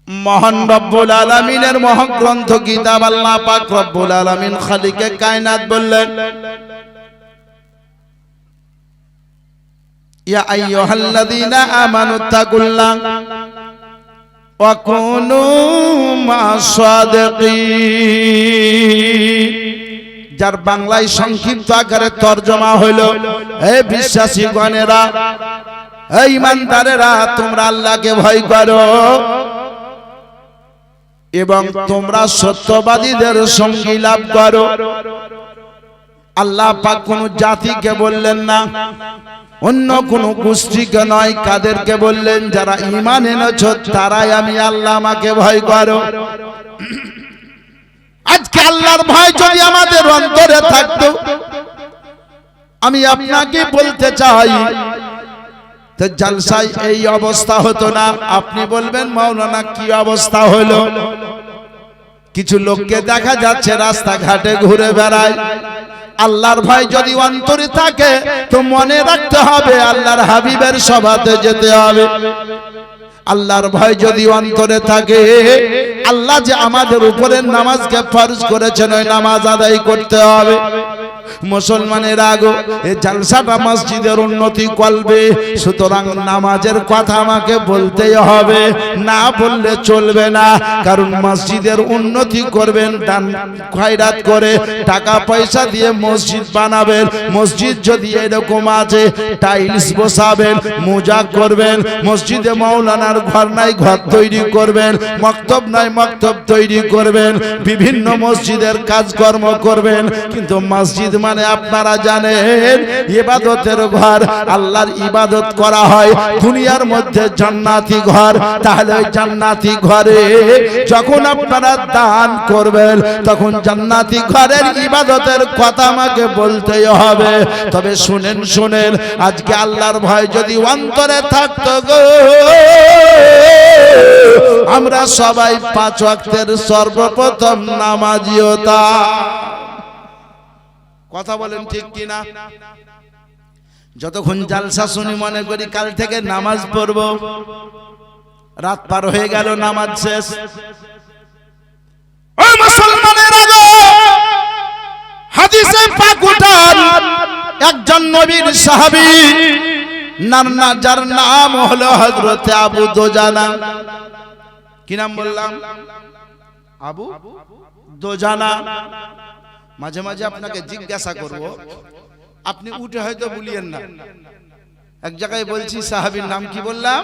মহান রব্বুল আলামিনের মহাগ্রন্থ কিতাব আল্লাহ পাক রব্বুল আলামিন খালিকে কায়নাত বললেন, ইয়া আইয়ুহাল্লাযীনা আমানুত্তাকুল্লাহ ওয়া কুনু মা'আস-সাদিকিন। যার বাংলায় সংক্ষিপ্ত আকারে তরজমা হলো, হে বিশ্বাসীগণেরা, হে ঈমানদারেরা, তোমরা আল্লাহকে ভয় করো এবং তোমরা সত্যবাদীদের সঙ্গী লাভ করো। আল্লাহ পাক কোন জাতিকে বললেন না, অন্য কোন গোষ্ঠীকে নয়, কাদেরকে বললেন? যারা ঈমান এনেছো তারাই আমি আল্লাহ আমাকে ভয় করো। আজকে আল্লাহর ভয় যদি আমাদের অন্তরে থাকতো, আমি আপনাকে বলতে চাই, তো জলসায় এই অবস্থা হতো না। আপনি বলবেন, মাওলানা কি অবস্থা হলো? কিছু লোককে দেখা যাচ্ছে রাস্তাঘাটে ঘুরে বেড়ায়। আল্লাহর ভয় যদি অন্তরে থাকে তো মনে রাখতে হবে আল্লাহর হাবিবের সভাতে যেতে হবে। আল্লাহর ভয় যদি অন্তরে থাকে, আল্লাহ যে আমাদের উপরে নামাজকে ফরজ করেছেন ওই নামাজ আদায় করতে হবে। মুসলমানের আগো এই জালসাটা মসজিদের উন্নতি করবে, সুতরাং নামাজের কথা আমাকে বলতেই হবে, না বললে চলবে না। কারণ মসজিদের উন্নতি করবেন দান খয়রাত করে, টাকা পয়সা দিয়ে মসজিদ বানাবেন। মসজিদ যদি এরকম আছে, টাইলস বসাবেন, মোজা করবেন, মসজিদে মাওলানার ঘর নাই ঘর তৈরি করবেন, মক্তব নাই মক্তব তৈরি করবেন, বিভিন্ন মসজিদের কাজকর্ম করবেন। কিন্তু মসজিদ মানে আপনারা জানেন ইবাদতের ঘর, আল্লাহর ইবাদত করা হয়। দুনিয়ার মধ্যে জান্নাতি ঘর, তাহলে ওই জান্নাতি ঘরে যখন আপনারা দান করবেন তখন জান্নাতি ঘরের ইবাদতের কথা আমাকে বলতেই হবে। তবে শুনেন শুনেন, আজকে আল্লাহর ভয় যদি অন্তরে থাকতো গো, আমরা সবাই 5 ওয়াক্তের সর্বপ্রথম নামাজি হতাম। কথা বলেন ঠিক কিনা? যতক্ষণ জালসা শুনি মনে করি কাল থেকে নামাজ পড়ব, রাত পার হয়ে গেল, নামাজ শেষ। ও মুসলমানের আগে হাদিসে পাক উঠান, একজন নবীর সাহাবী যার নাম হলো হযরত আবু দুজানা। কি নাম বললাম? আবু দুজানা। মাঝে মাঝে আপনাকে জিজ্ঞাসা করব, আপনি উঠে হয়তো বলিয়েন না। এক জায়গায় বলছি সাহাবীর নাম কি বললাম,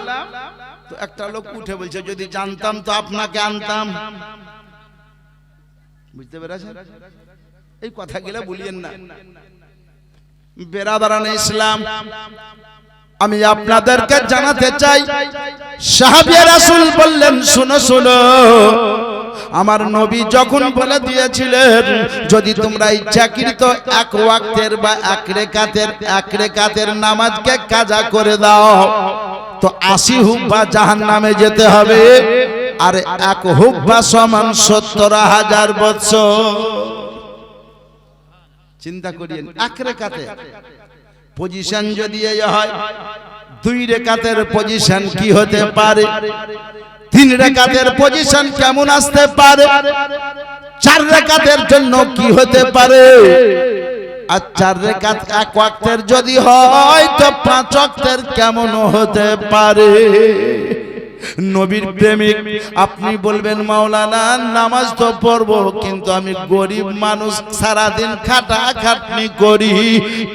তো একটা লোক উঠে বলছে, যদি জানতাম তো আপনাকে আনতাম। বুঝতে পেরেছেন? এই কথাগুলো বলিয়েন না। বেরাদারানে ইসলাম, আমি আপনাদেরকে জানাতে চাই, সাহাবী রাসূল বললেন, শুনো শুনো, আমার নবী যখন বলে দিয়েছিলেন যদি তোমরা ইচ্ছাকৃত 1 ওয়াক্তের বা 1 রেকাতের নামাজকে কাজা করে দাও তো 80 হুব্বা জাহান্নামে যেতে হবে, আর 1 হুব্বা সমান 70,000 বছর। চিন্তা করিয়েন, 1 রেকাতে পজিশন যদি এই হয়, 2 রেকাতের পজিশন কি হতে পারে, 3 রেকাতের পজিশন কেমন আসতে পারে, 4 রেকাতের জন্য কি হতে পারে, আর 4 রেকাত 1 ওয়াক্তের যদি হয় তো 5 ওয়াক্তের কেমন হতে পারে। নবীর প্রেমিক আপনি বলবেন, মাওলানা নামাজ তো পড়বো, কিন্তু আমি গরিব মানুষ, সারাদিন খাটাখাটনি করি,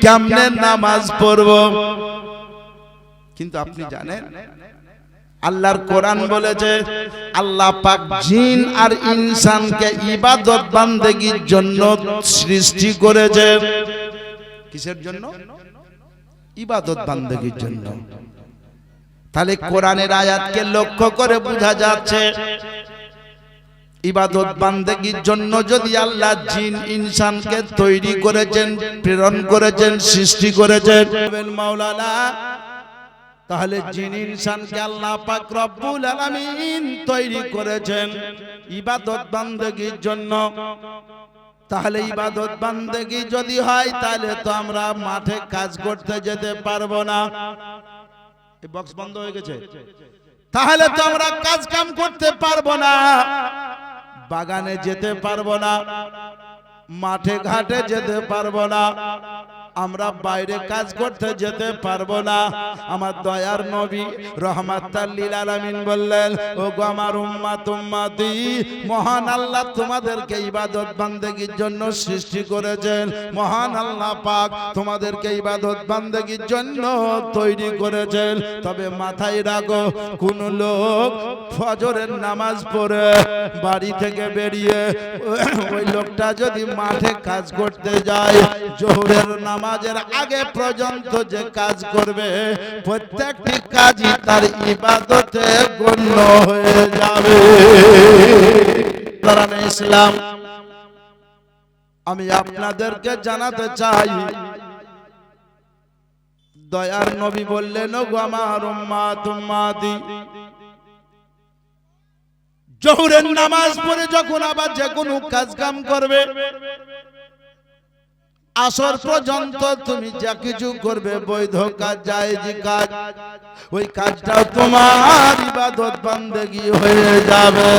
কেমনে নামাজ পড়বো? কিন্তু আপনি জানেন আল্লাহর কোরআন বলেছে আল্লাহ পাক জিন আর ইনসানকে ইবাদত বান্দেগীর জন্য সৃষ্টি করেছে। কিসের জন্য? ইবাদত বান্দেগীর জন্য। তাহলে কোরআনের আয়াতকে লক্ষ্য করে বোঝা যাচ্ছে ইবাদত বান্দেগীর জন্য যদি আল্লাহ জিন ইনসানকে তৈরি করেছেন, প্রেরণ করেছেন, সৃষ্টি করেছেন, মাওলানা, তাহলে জিন ইনসানকে আল্লাহ পাক রব্বুল আলামিন তৈরি করেছেন ইবাদত বান্দেগীর জন্য। তাহলে ইবাদত বান্দেগী যদি হয় তাহলে তো আমরা মাঠে কাজ করতে যেতে পারবো না। এই বক্স বন্ধ হয়ে গেছে। তাহলে তো আমরা কাজ কাম করতে পারবো না, বাগানে যেতে পারবো না, মাঠে ঘাটে যেতে পারবো না, আমরা বাইরে কাজ করতে যেতে পারবো না। আমার দয়ার নবী রহমাতাল লিল আলামিন বললেন, ও গো আমার উম্মত উম্মতি, মহান আল্লাহ তোমাদেরকে ইবাদত বান্দেগীর জন্য সৃষ্টি করেছেন, মহান আল্লাহ পাক তোমাদেরকে ইবাদত বান্দেগীর জন্য তৈরি করেছেন। তবে মাথায় রাখো, কোন লোক ফজরের নামাজ পড়ে বাড়ি থেকে বেরিয়ে ওই লোকটা যদি মাঠে কাজ করতে যায়, জোহরের নামাজের আগে পর্যন্ত যে কাজ করবে প্রত্যেকটি কাজই তার ইবাদতে গণ্য হয়ে যাবে। ইসলাম আমি আপনাদেরকে জানাতে চাই, দয়ার নবী বললেন, ও গো আমার উম্মত উম্মতি, জোহরের নামাজ পড়ে যখন আবার যে কোনো কাজ কাম করবে, আসর পর্যন্ত তুমি যা কিছু করবে বৈধ কাজ, জায়েজ কাজ, ওই কাজটাও তোমার ইবাদত বান্দেগী হয়ে যাবে।